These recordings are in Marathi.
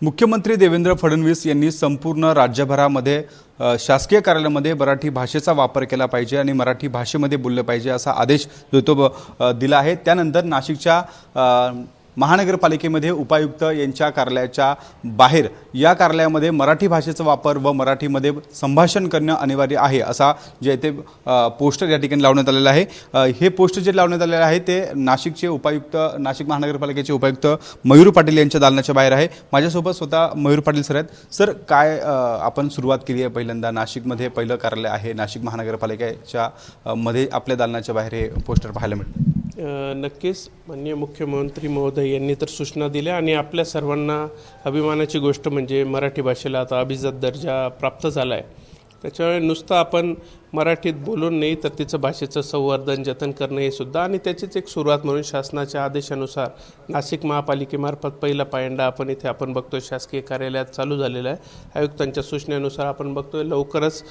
मुख्यमंत्री देवेंद्र फडणवीस यांनी संपूर्ण राज्यभरामध्ये शासकीय कार्यालयामध्ये मराठी भाषेचा वापर केला पाहिजे आणि मराठी भाषेमध्ये बोललं पाहिजे असा आदेश जो तो दिला आहे। त्यानंतर नाशिकच्या महानगरपालिकेमध्ये उपायुक्त यांच्या कार्यालयाच्या बाहेर या कार्यालयामध्ये मराठी भाषेचा वापर व मराठीमध्ये संभाषण करणे अनिवार्य आहे असा जे ते पोस्टर या ठिकाणी लावण्यात आलेलं आहे। हे पोस्टर जे लावण्यात आलेले आहे ते नाशिकचे उपायुक्त नाशिक महानगरपालिकेचे उपायुक्त मयूर पाटील यांच्या दालनाच्या बाहेर आहे। माझ्यासोबत स्वतः मयूर पाटील सर आहेत। सर, काय आपण सुरुवात केली आहे, पहिल्यांदा नाशिकमध्ये पहिलं कार्यालय आहे, नाशिक महानगरपालिकेच्या मध्ये आपल्या दालनाच्या बाहेर हे पोस्टर पाहायला मिळतं। नक्कीच माननीय मुख्यमंत्री महोदय यांनी तर सूचना दिल्या आणि आपल्या सर्वांना अभिमानाची गोष्ट म्हणजे मराठी भाषेला आता अभिजात दर्जा प्राप्त झाला आहे। त्याच्यामुळे नुसतं आपण मराठीत बोलून नाही तर तिचं भाषेचं संवर्धन जतन करणं हे सुद्धा आणि त्याचीच एक सुरुवात म्हणून शासनाच्या आदेशानुसार नाशिक महापालिकेमार्फत पहिला पायंडा आपण बघतोय शासकीय कार्यालयात चालू झालेला आहे। आयुक्तांच्या सूचनेनुसार आपण बघतोय लवकरच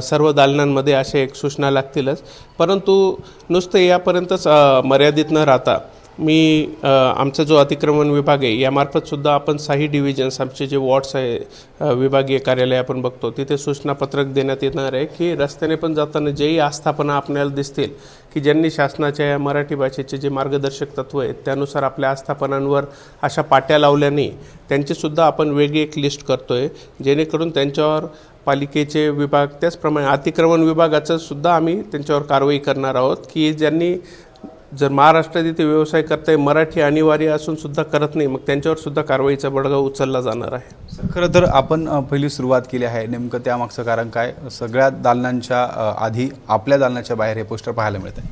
सर्व दालनांमध्ये अशा एक सूचना लागतीलच, परंतु नुसतं यापर्यंतच मर्यादित न राहता मी आमचा जो अतिक्रमण विभाग आहे यामार्फत सुद्धा आपण 6 डिव्हिजन्स आमचे जे वॉर्ड्स आहे विभागीय कार्यालय आपण बघतो तिथे सूचनापत्रक देण्यात येणार आहे की रस्त्याने पण जाताना जेही आस्थापना आपल्याला दिसतील की ज्यांनी शासनाच्या या मराठी भाषेचे जे मार्गदर्शक तत्व आहेत त्यानुसार आपल्या आस्थापनांवर अशा पाट्या लावल्याने त्यांचीसुद्धा आपण वेगळी एक लिस्ट करतोय जेणेकरून त्यांच्यावर पालिकेचे विभाग त्याचप्रमाणे अतिक्रमण विभागाचं सुद्धा आम्ही त्यांच्यावर कारवाई करणार आहोत की ज्यांनी जर महाराष्ट्रात इथे व्यवसाय करताय मराठी अनिवार्य असून सुद्धा करत नाही मग त्यांच्यावर सुद्धा कारवाईचा बडगा उचलला जाणार आहे। खरं तर आपण पहिली सुरुवात केली आहे, नेमकं त्यामागचं कारण काय? सगळ्या दालनांच्या आधी आपल्या दालनाच्या बाहेर हे पोस्टर पाहायला मिळतं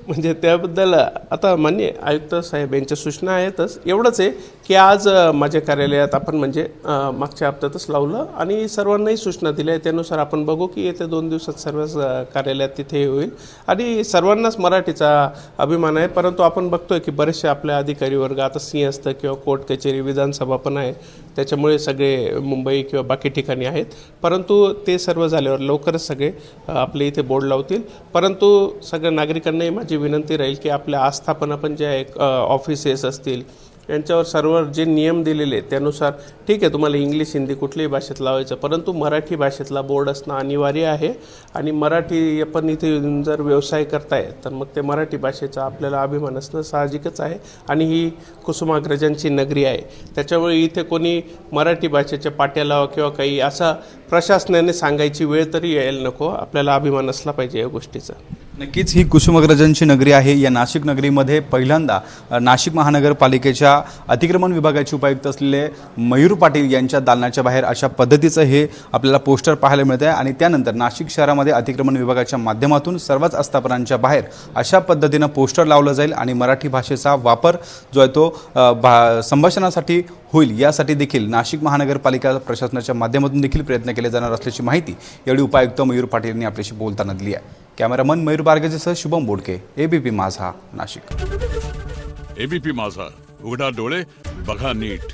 म्हणजे त्याबद्दल आता मान्य आयुक्त साहेब यांच्या सूचना आहेतच। एवढंच आहे की आज माझ्या कार्यालयात आपण म्हणजे मागच्या हप्त्यातच लावलं आणि सर्वांनाही सूचना दिल्या आहे त्यानुसार आपण बघू की येत्या 2 दिवसात सर्वच कार्यालयात तिथे होईल आणि सर्वांनाच मराठीचा अभिमान आहे। परंतु आपण बघतोय की बरेचसे आपल्या अधिकारी वर्ग आता सिंहस्थ किंवा कोर्ट कचेरी विधानसभा पण आहे त्याच्यामुळे सगळे मुंबई किंवा बाकी ठिकाणी आहेत, परंतु ते सर्व झाल्यावर लवकरच सगळे आपले इथे बोर्ड लावतील। परंतु सगळ्या नागरिकांनाही माझी विनंती राहील की आपल्या आस्थापना पण ज्या एक ऑफिसेस असतील यांच्यावर सर्व जे नियम दिलेले आहेत त्यानुसार ठीक आहे तुम्हाला इंग्लिश हिंदी कुठल्याही भाषेत लावायचं परंतु मराठी भाषेतला बोर्ड असणं अनिवार्य आहे आणि मराठी आपण इथे जर व्यवसाय करताय तर मग ते मराठी भाषेचा आपल्याला अभिमान असणं साहजिकच आहे आणि ही कुसुमाग्रजांची नगरी आहे त्याच्यामुळे इथे कोणी मराठी भाषेच्या पाट्या लावा किंवा काही असा प्रशासनाने सांगायची वेळ तरी यायला नको, आपल्याला अभिमान असला पाहिजे या गोष्टीचा। नक्कीच ही कुसुमाग्रजांची नगरी आहे। या नाशिक नगरीमध्ये पहिल्यांदा नाशिक महानगरपालिकेच्या अतिक्रमण विभागाचे उपायुक्त असलेले मयूर पाटील यांच्या दालनाच्या बाहेर अशा पद्धतीचं हे आपल्याला पोस्टर पाहायला मिळत आहे आणि त्यानंतर नाशिक शहरामध्ये अतिक्रमण विभागाच्या माध्यमातून सर्वच आस्थापनांच्या बाहेर अशा पद्धतीनं पोस्टर लावलं जाईल आणि मराठी भाषेचा वापर जो आहे तो संभाषणासाठी होईल यासाठी देखील नाशिक महानगरपालिका प्रशासनाच्या माध्यमातून देखील प्रयत्न केले जाणार असल्याची माहिती यावेळी उपायुक्त मयूर पाटील यांनी आपल्याशी बोलताना दिली आहे। कॅमेरामन मयूर बारगेसह शुभम बोडके, एबीपी माझा, नाशिक। एबीपी माझा, उघडा डोळे बघा नीट।